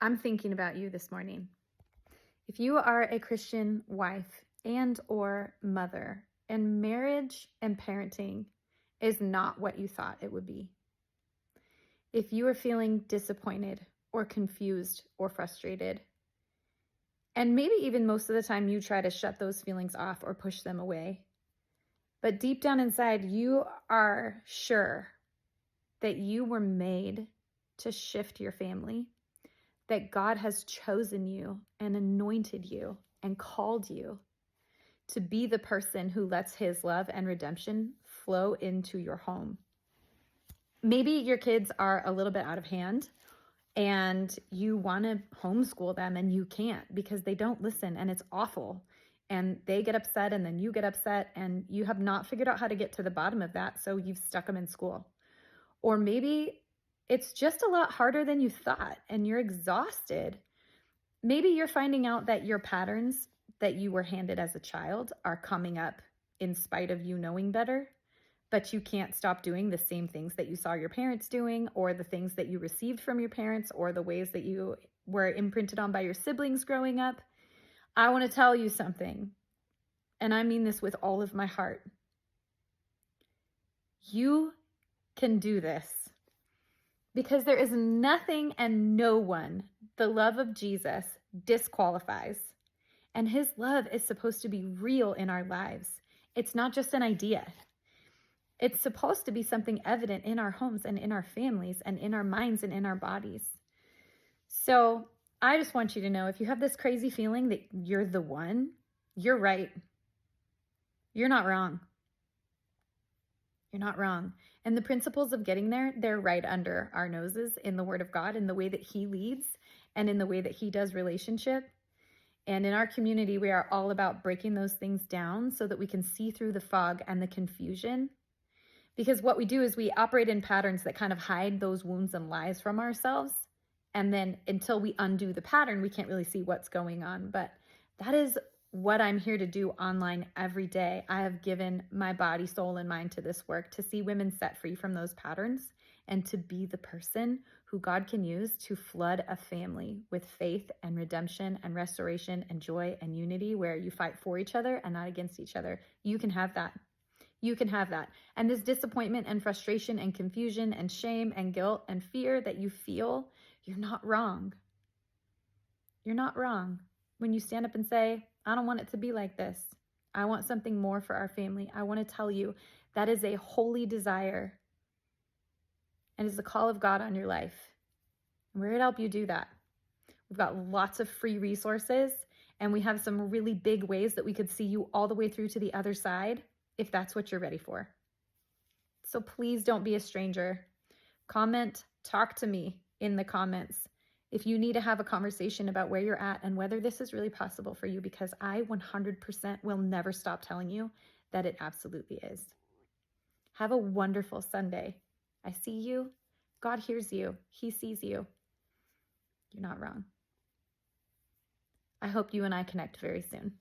I'm thinking about you this morning. If you are a Christian wife and or mother, and marriage and parenting is not what you thought it would be. If you are feeling disappointed or confused or frustrated, and maybe even most of the time you try to shut those feelings off or push them away, but deep down inside you are sure that you were made to shift your family, that God has chosen you and anointed you and called you to be the person who lets his love and redemption flow into your home. Maybe your kids are a little bit out of hand and you want to homeschool them and you can't because they don't listen and it's awful. And they get upset and then you get upset and you have not figured out how to get to the bottom of that. So you've stuck them in school. Or maybe it's just a lot harder than you thought and you're exhausted. Maybe you're finding out that your patterns that you were handed as a child are coming up in spite of you knowing better, but you can't stop doing the same things that you saw your parents doing, or the things that you received from your parents, or the ways that you were imprinted on by your siblings growing up. I want to tell you something, and I mean this with all of my heart. You can do this because there is nothing and no one the love of Jesus disqualifies. And his love is supposed to be real in our lives. It's not just an idea. It's supposed to be something evident in our homes and in our families and in our minds and in our bodies. So I just want you to know, if you have this crazy feeling that you're the one, you're right. You're not wrong. You're not wrong. And the principles of getting there, they're right under our noses in the Word of God, in the way that he leads and in the way that he does relationship. And in our community, we are all about breaking those things down so that we can see through the fog and the confusion. Because what we do is we operate in patterns that kind of hide those wounds and lies from ourselves. And then until we undo the pattern, we can't really see what's going on. But that is what I'm here to do online every day. I have given my body, soul, and mind to this work to see women set free from those patterns and to be the person who God can use to flood a family with faith and redemption and restoration and joy and unity, where you fight for each other and not against each other. You can have that. You can have that. And this disappointment and frustration and confusion and shame and guilt and fear that you feel, you're not wrong. You're not wrong when you stand up and say, I don't want it to be like this. I want something more for our family. I want to tell you that is a holy desire and is the call of God on your life. And we're here to help you do that. We've got lots of free resources, and we have some really big ways that we could see you all the way through to the other side if that's what you're ready for. So please don't be a stranger. Comment, talk to me in the comments if you need to have a conversation about where you're at and whether this is really possible for you, because I 100% will never stop telling you that it absolutely is. Have a wonderful Sunday. I see you. God hears you. He sees you. You're not wrong. I hope you and I connect very soon.